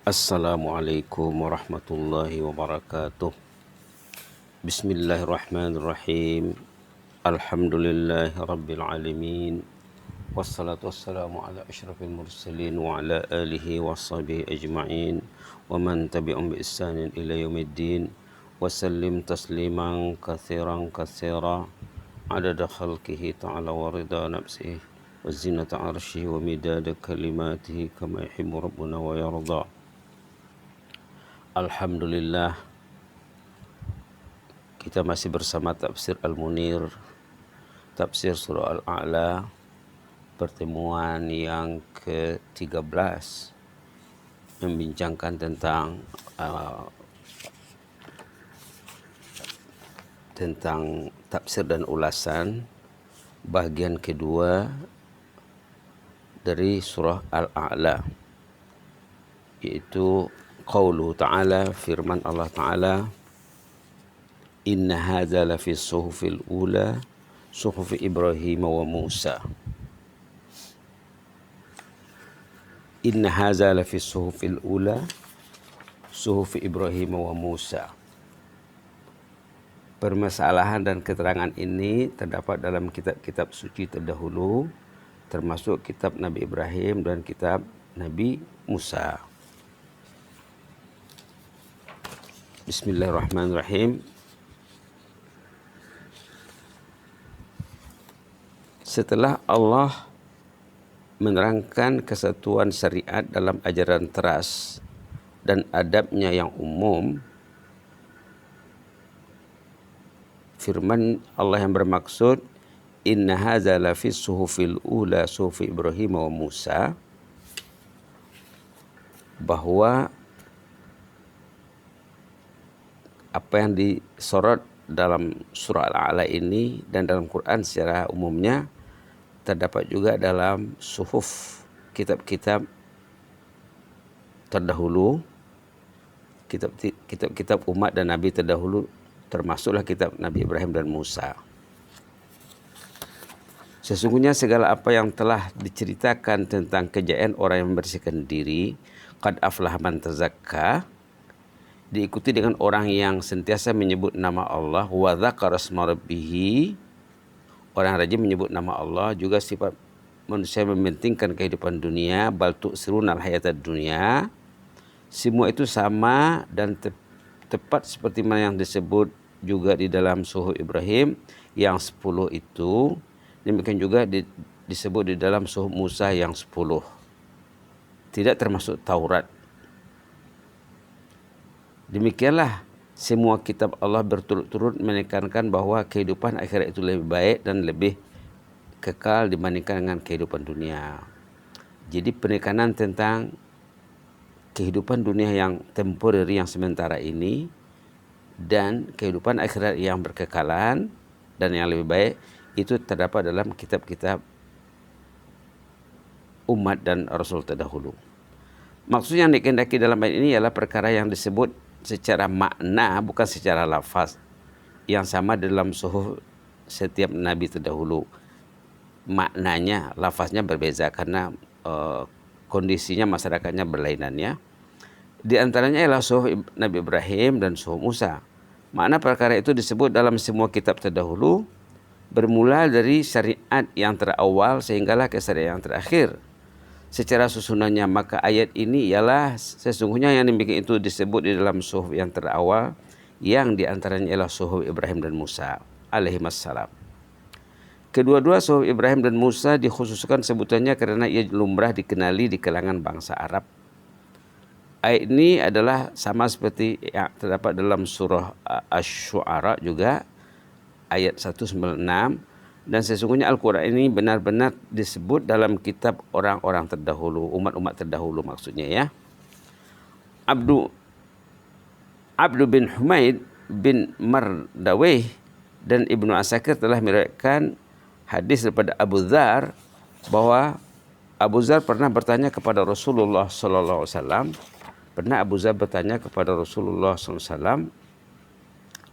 Assalamualaikum warahmatullahi wabarakatuh. Bismillahirrahmanirrahim. Alhamdulillahi rabbil alamin. Wassalatu wassalamu ala asyrafil mursalin wa ala alihi wa sahbihi ajma'in wa man tabi'um bi ihsanin ila yaumiddin. Wa sallim tasliman katsiran katsira adada khalqihi ta'ala wa rida nafsihi wa zinata arsyihi wa midada kalimatihi kama yuhibbu rabbuna wa yarda. Alhamdulillah, kita masih bersama Tafsir Al-Munir, Tafsir Surah Al-A'la, pertemuan yang ke-13, membincangkan tentang tafsir dan ulasan bagian kedua dari Surah Al-A'la, yaitu Qauluhu ta'ala, firman Allah ta'ala, Inna hadza lafi suhufil ula suhufi Ibrahim wa Musa. Inna hadza lafi suhufil ula suhufi Ibrahim wa Musa. Permasalahan dan keterangan ini terdapat dalam kitab-kitab suci terdahulu, termasuk kitab Nabi Ibrahim dan kitab Nabi Musa. Bismillahirrahmanirrahim. Setelah Allah menerangkan kesatuan syariat dalam ajaran teras dan adabnya yang umum, firman Allah yang bermaksud Inna hadza lafi suhufil ula suhufi Ibrahim wa Musa, bahwa apa yang disorot dalam surah Al-A'la ini dan dalam Quran secara umumnya terdapat juga dalam suhuf, kitab-kitab terdahulu, kitab-kitab umat dan nabi terdahulu, termasuklah kitab Nabi Ibrahim dan Musa. Sesungguhnya segala apa yang telah diceritakan tentang kejayaan orang yang membersihkan diri, qad aflaha man tazakka, diikuti dengan orang yang sentiasa menyebut nama Allah, wa dzakara asma rabbih, orang rajin menyebut nama Allah. Juga sifat manusia mementingkan kehidupan dunia, bal tu'sirunal hayatad dunya, semua itu sama dan tepat seperti mana yang disebut juga di dalam suhuf Ibrahim yang 10 itu, demikian juga disebut di dalam suhuf Musa yang 10, tidak termasuk Taurat. Demikianlah semua kitab Allah berturut-turut menekankan bahwa kehidupan akhirat itu lebih baik dan lebih kekal dibandingkan dengan kehidupan dunia. Jadi penekanan tentang kehidupan dunia yang temporary, yang sementara ini, dan kehidupan akhirat yang berkekalan dan yang lebih baik, itu terdapat dalam kitab-kitab umat dan Rasul terdahulu. Maksud yang dikehendaki dalam ayat ini ialah perkara yang disebut secara makna, bukan secara lafaz, yang sama dalam suhuf setiap nabi terdahulu. Maknanya, lafaznya berbeza karena kondisinya masyarakatnya berlainan, ya. Di antaranya ialah suhuf Nabi Ibrahim dan suhuf Musa. Makna perkara itu disebut dalam semua kitab terdahulu, bermula dari syariat yang terawal sehinggalah ke syariat yang terakhir secara susunannya. Maka ayat ini ialah sesungguhnya yang demikian itu disebut di dalam suhuf yang terawal, yang diantaranya ialah suhuf Ibrahim dan Musa alaihimassalam. Kedua-dua suhuf Ibrahim dan Musa dikhususkan sebutannya karena ia lumrah dikenali di kalangan bangsa Arab. Ayat ini adalah sama seperti yang terdapat dalam surah Asy-Syu'ara juga, ayat 196. Dan sesungguhnya Al-Quran ini benar-benar disebut dalam kitab orang-orang terdahulu, umat-umat terdahulu maksudnya, ya. Abdu bin Humaid bin Mardawih dan Ibnu Asakir telah meriwayatkan hadis daripada Abu Dzar bahwa Abu Dzar pernah bertanya kepada Rasulullah sallallahu alaihi wasallam. Pernah Abu Dzar bertanya kepada Rasulullah sallallahu alaihi wasallam,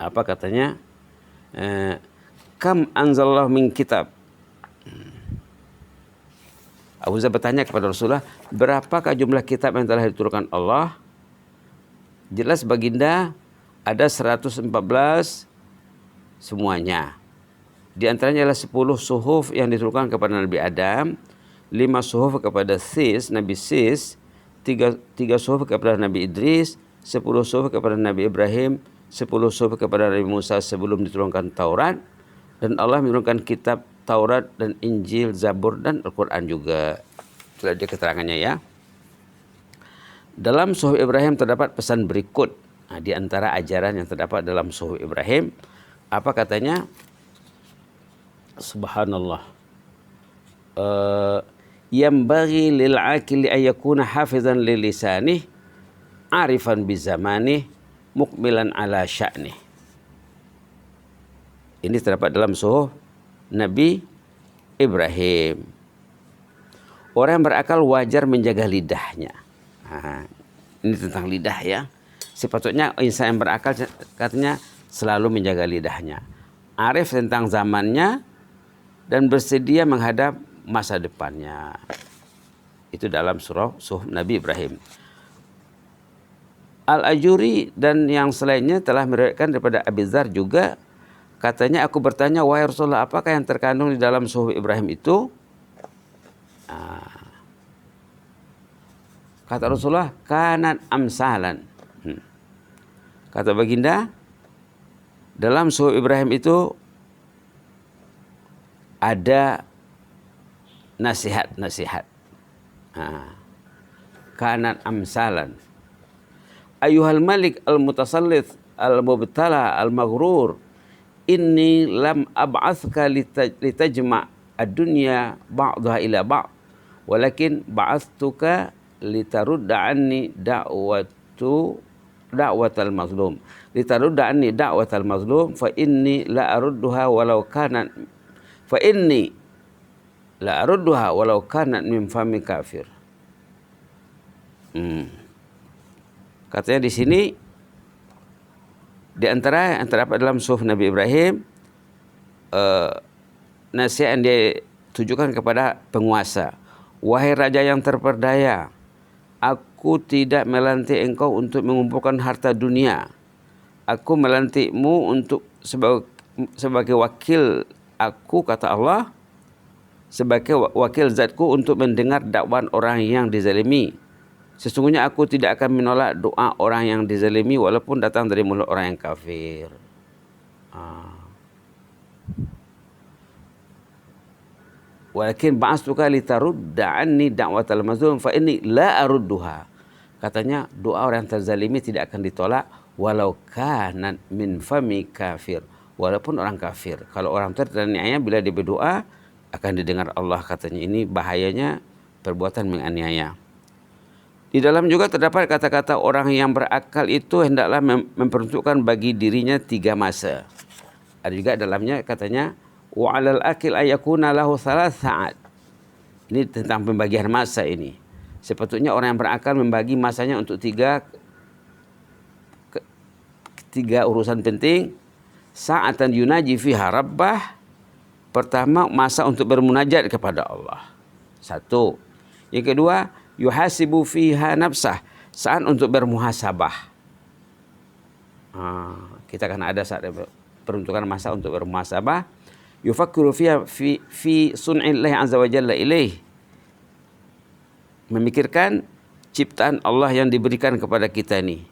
apa katanya? Kam anzalallahu min kitab, Abu Dzar bertanya kepada Rasulullah, berapakah jumlah kitab yang telah diturunkan Allah? Jelas baginda ada 114 semuanya. Di antaranya adalah 10 suhuf yang diturunkan kepada Nabi Adam, 5 suhuf kepada Nabi Sis, 3 suhuf kepada Nabi Idris, 10 suhuf kepada Nabi Ibrahim, 10 suhuf kepada Nabi Musa sebelum diturunkan Taurat, dan Allah menurunkan kitab Taurat dan Injil, Zabur dan Al-Quran juga. Itulah dia keterangannya ya. Dalam suhuf Ibrahim terdapat pesan berikut. Nah, di antara ajaran yang terdapat dalam suhuf Ibrahim, apa katanya? Subhanallah. Yambaghi lil akili ayyakuna hafizan li lisanih, arifan bi zamanih, mukmilan ala sya'nih. Ini terdapat dalam suhuf Nabi Ibrahim. Orang yang berakal wajar menjaga lidahnya. Nah, ini tentang lidah ya. Sepatutnya insan yang berakal katanya selalu menjaga lidahnya. Arif tentang zamannya dan bersedia menghadap masa depannya. Itu dalam suhuf Nabi Ibrahim. Al-Ajuri dan yang selainnya telah meriwayatkan daripada Abi Dzar juga, katanya, aku bertanya, wahai Rasulullah, apakah yang terkandung di dalam suhuf Ibrahim itu? Kata Rasulullah, kanat amsalan. Kata baginda, dalam suhuf Ibrahim itu ada nasihat-nasihat. Kanat amsalan. Ayuhal malik al-mutasallith al-mubtala al-maghrur, inni lam ab'athka litajma' ad-dunya ba'daha ila ba', walakin ba'athtuka litarudda anni da'watal mazlum. Litarudda anni da'watal mazlum fa inni la arudduha walau kanat min fami kafir. Katanya di sini, di antara yang terdapat dalam suhuf Nabi Ibrahim, nasihat yang ditujukan kepada penguasa. Wahai raja yang terperdaya, aku tidak melantik engkau untuk mengumpulkan harta dunia. Aku melantikmu untuk sebagai wakil aku, kata Allah, sebagai wakil zatku untuk mendengar dakwaan orang yang dizalimi. Sesungguhnya aku tidak akan menolak doa orang yang dizalimi walaupun datang dari mulut orang yang kafir. Walakin ba'astuka litarudda anni da'watal mazlum fa inni la arudduha. Katanya doa orang yang terzalimi tidak akan ditolak walau kanat min fami kafir. Walaupun orang kafir. Kalau orang teraniaya bila dia berdoa akan didengar Allah, katanya. Ini bahayanya perbuatan menganiaya. Di dalam juga terdapat kata-kata orang yang berakal itu hendaklah memperuntukkan bagi dirinya 3 masa. Ada juga dalamnya katanya wa 'alal akil ayakuna lahu 3 saat. Ini tentang pembagian masa ini. Sepatutnya orang yang berakal membagi masanya untuk 3 urusan penting. Sa'atan yunaji fiha rabbah. Pertama, masa untuk bermunajat kepada Allah. 1. Yang kedua, yuhasibu fiha nafsah, saat untuk bermuhasabah. Kita akan ada saat peruntukan masa untuk bermuhasabah. Yufakkiru fiha fi sun'illahi azza wa jalla ilaih, memikirkan ciptaan Allah yang diberikan kepada kita ini.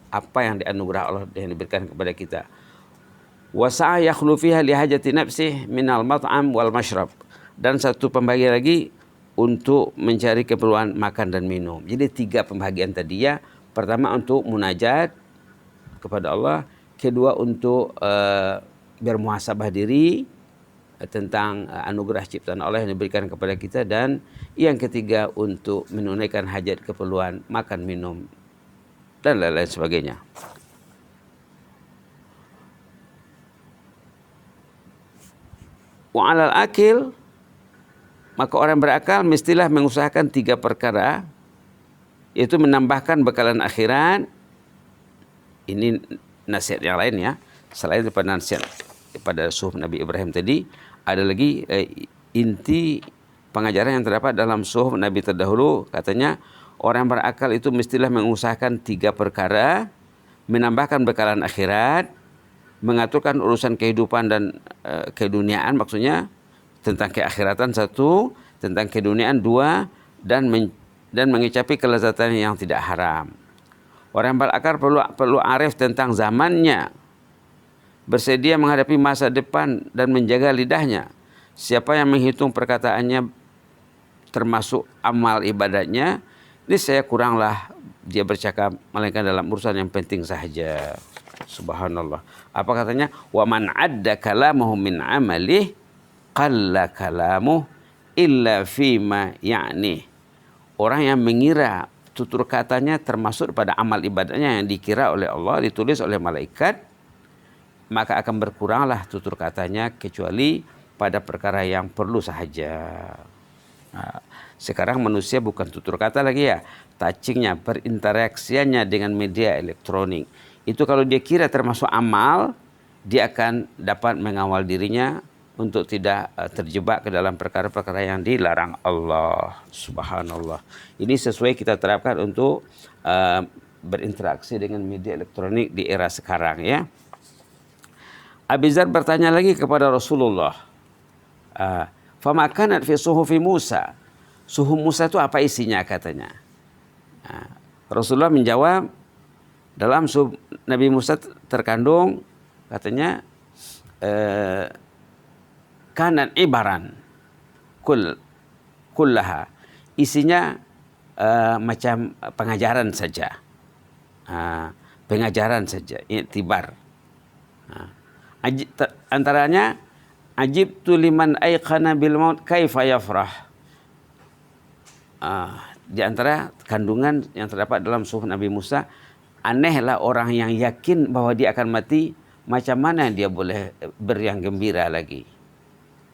Apa yang dianugerah Allah yang diberikan kepada kita. Wasa'a yakhlu fiha li hajati nafsih minal mat'am wal mashrab. Dan satu pembagian lagi untuk mencari keperluan makan dan minum. Jadi 3 pembagian tadi ya. Pertama untuk munajat kepada Allah. Kedua untuk bermuhasabah diri tentang anugerah ciptaan Allah yang diberikan kepada kita. Dan yang ketiga untuk menunaikan hajat keperluan makan, minum, dan lain-lain sebagainya. Wa 'alal akil, maka orang berakal mestilah mengusahakan 3 perkara, yaitu menambahkan bekalan akhirat. Ini nasihat yang lain ya, selain daripada nasihat pada suhuf Nabi Ibrahim tadi, ada lagi inti pengajaran yang terdapat dalam suhuf Nabi terdahulu, katanya orang berakal itu mestilah mengusahakan 3 perkara: menambahkan bekalan akhirat, mengaturkan urusan kehidupan dan keduniaan, maksudnya tentang keakhiratan 1, tentang keduniaan 2, dan mengicapi kelezatan yang tidak haram. Orang berakal perlu arif tentang zamannya, bersedia menghadapi masa depan dan menjaga lidahnya. Siapa yang menghitung perkataannya termasuk amal ibadahnya, ini saya kuranglah dia bercakap melainkan dalam urusan yang penting sahaja. Subhanallah. Apa katanya? Wa man adda kalamuhu min amalih qalla kalamuh illa fima ya'ni. Orang yang mengira tutur katanya termasuk pada amal ibadahnya yang dikira oleh Allah, ditulis oleh malaikat, maka akan berkuranglah tutur katanya kecuali pada perkara yang perlu sahaja. Nah, sekarang manusia bukan tutur kata lagi ya, touchingnya, berinteraksiannya dengan media elektronik. Itu kalau dia kira termasuk amal, dia akan dapat mengawal dirinya untuk tidak terjebak ke dalam perkara-perkara yang dilarang Allah. Subhanallah. Ini sesuai kita terapkan untuk berinteraksi dengan media elektronik di era sekarang ya. Abi Dzar bertanya lagi kepada Rasulullah, fama kanat fi suhufi Musa. Suhuf Musa itu apa isinya katanya? Rasulullah menjawab, dalam suhuf Nabi Musa terkandung katanya kanat ibaran kullaha. Isinya macam pengajaran saja. Pengajaran saja, iktibar. Antaranya ajibtu liman aiqana bil maut kaifa yafrah. Di antara kandungan yang terdapat dalam suhuf Nabi Musa, anehlah orang yang yakin bahwa dia akan mati, macam mana dia boleh beriang gembira lagi.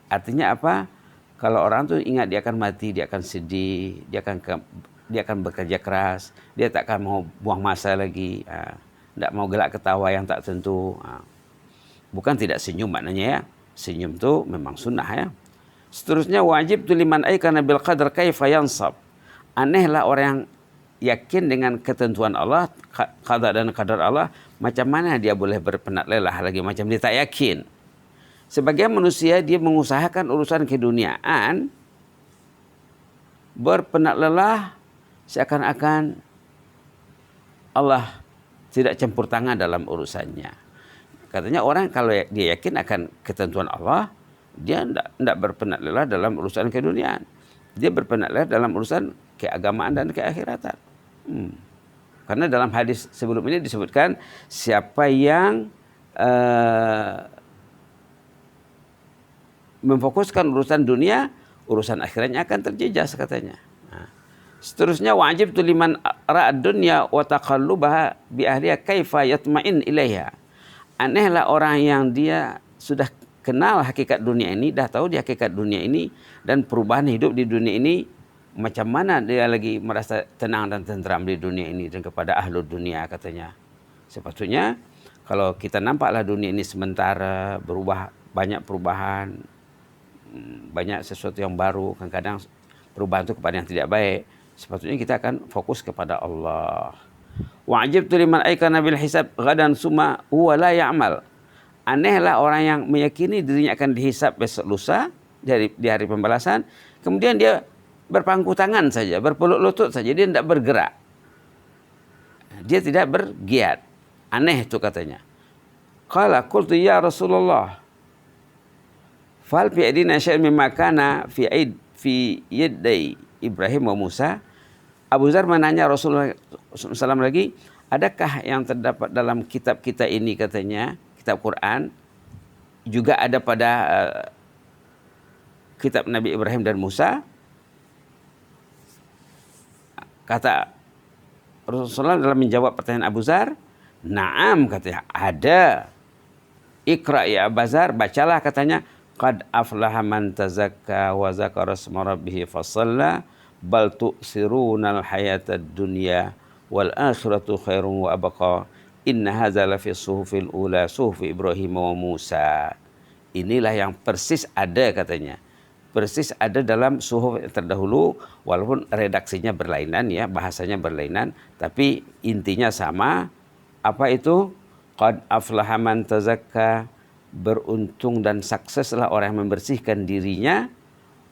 Artinya apa? Kalau orang tu ingat dia akan mati, dia akan sedih, dia akan bekerja keras, dia tak akan mau buang masa lagi, tak mau gelak ketawa yang tak tentu. Bukan tidak senyum maknanya ya. Senyum tu memang sunnah ya. Seterusnya wajib tu liman aikana bil qadar kaifa yansab. Anehlah orang yang yakin dengan ketentuan Allah, qada dan qadar Allah, macam mana dia boleh berpenat lelah lagi, macam dia tak yakin. Sebagian manusia dia mengusahakan urusan keduniaan, berpenat lelah seakan-akan Allah tidak campur tangan dalam urusannya. Katanya orang kalau dia yakin akan ketentuan Allah, dia tidak berpenat lelah dalam urusan keduniaan. Dia berpenat lelah dalam urusan keagamaan dan keakhiratan. Karena dalam hadis sebelum ini disebutkan, siapa yang memfokuskan urusan dunia, urusan akhiratnya akan terjejas katanya. Seterusnya wajib tu liman ra'ad dunya wa taqallubaha bi ahliha kaifa yatma'in ilaiha. Anehlah orang yang dia sudah kenal hakikat dunia ini, dah tahu dia hakikat dunia ini dan perubahan hidup di dunia ini, macam mana dia lagi merasa tenang dan tenteram di dunia ini dan kepada ahlu dunia katanya. Sepatutnya kalau kita nampaklah dunia ini sementara, berubah, banyak perubahan, banyak sesuatu yang baru, kadang-kadang perubahan itu kepada yang tidak baik, sepatutnya kita akan fokus kepada Allah. Wajib tu liman aikana bil hisab ghadan summa huwa la ya'mal. Anehlah orang yang meyakini dirinya akan dihisab besok lusa di hari pembalasan, kemudian dia berpangku tangan saja, berpeluk lutut saja, dia tidak bergerak. Dia tidak bergiat. Aneh itu katanya. Qala qultu ya Rasulullah, fal fi aidina syai'un mimma kana fi yaday Ibrahim wa Musa. Abu Dzar menanya Rasulullah SAW lagi, adakah yang terdapat dalam kitab kita ini katanya, kitab Quran, juga ada pada kitab Nabi Ibrahim dan Musa? Kata Rasulullah dalam menjawab pertanyaan Abu Dzar, na'am katanya, ada. Iqra ya Abu Dzar, bacalah katanya, qad aflaha man tazakka wa zakara isma rabbih fasalla bal tu'sirunal hayatad dunya wal akhiratu khairun wa abqa inna hadza la fi suhufil ula suhuf Ibrahim wa Musa. Inilah yang persis ada katanya persis ada dalam suhuf yang terdahulu, walaupun redaksinya berlainan ya, bahasanya berlainan, tapi intinya sama. Apa itu? Qad aflaha man tazakka, beruntung dan sukseslah orang yang membersihkan dirinya.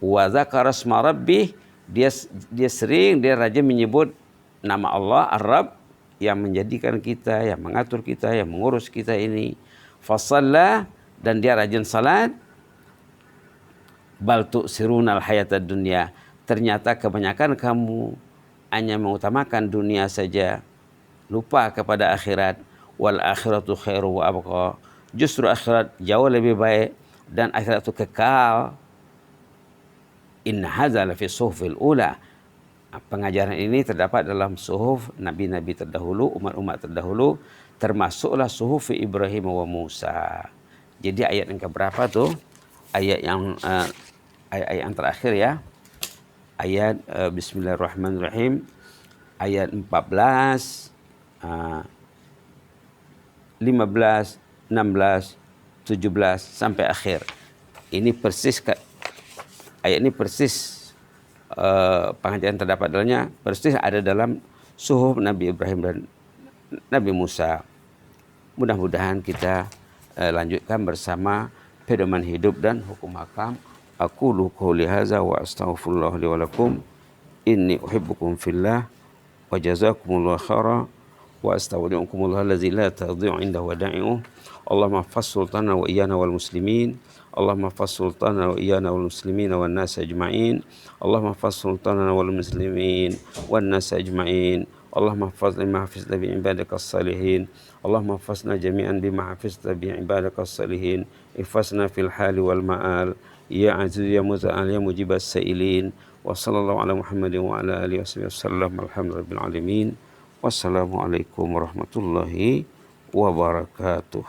Wa dzakara asma rabbih, dia sering, dia rajin menyebut nama Allah Ar-Rabb yang menjadikan kita, yang mengatur kita, yang mengurus kita ini. Fasalla, dan dia rajin salat. Bal tu'sirunal hayatad dunya, ternyata kebanyakan kamu hanya mengutamakan dunia saja, lupa kepada akhirat. Wal akhiratu khairu wa abqa, justru akhirat jauh lebih baik dan akhirat itu kekal. Inna hadza la fi suhufil ula, pengajaran ini terdapat dalam suhuf nabi-nabi terdahulu, umat-umat terdahulu, termasuklah suhuf Ibrahim wa Musa. Jadi ayat yang keberapa tuh? Ayat yang ayat yang terakhir ya. Ayat Bismillahirrahmanirrahim. Ayat 14, 15, 16, 17 sampai akhir. Ini persis ayat ini persis pengajaran terdapat dalamnya persis ada dalam suhuf Nabi Ibrahim dan Nabi Musa. Mudah-mudahan kita lanjutkan bersama pedoman hidup dan hukum hakam. Aqulu qouli hadza wa astaghfirullah li wa lakum. Inni uhibbukum fillah wa jazakumullahu khairan wa astaudiukumullah allazi la tadhi'u indahu wada'i'uh. Allahumma fas sultana wa iyana wal muslimin. Allahumma fas sultana wa iyana wal muslimin wan nas ajma'in. Allahumma fas sultana wal muslimin wan nas ajma'in. Allahumma faz lima hafizta bi ibadakas salihin. Allahumma fazna jami'an bima hafizta bi ibadakas salihin. Ifasna fil hali wal ma'al. Ya aziz ya muza'al ya mujibas sa'ilin. Wa sallallahu ala Muhammadin wa ala alihi wasallam. Alhamdulillahirabbil alamin. Wassalamualaikum warahmatullahi wabarakatuh.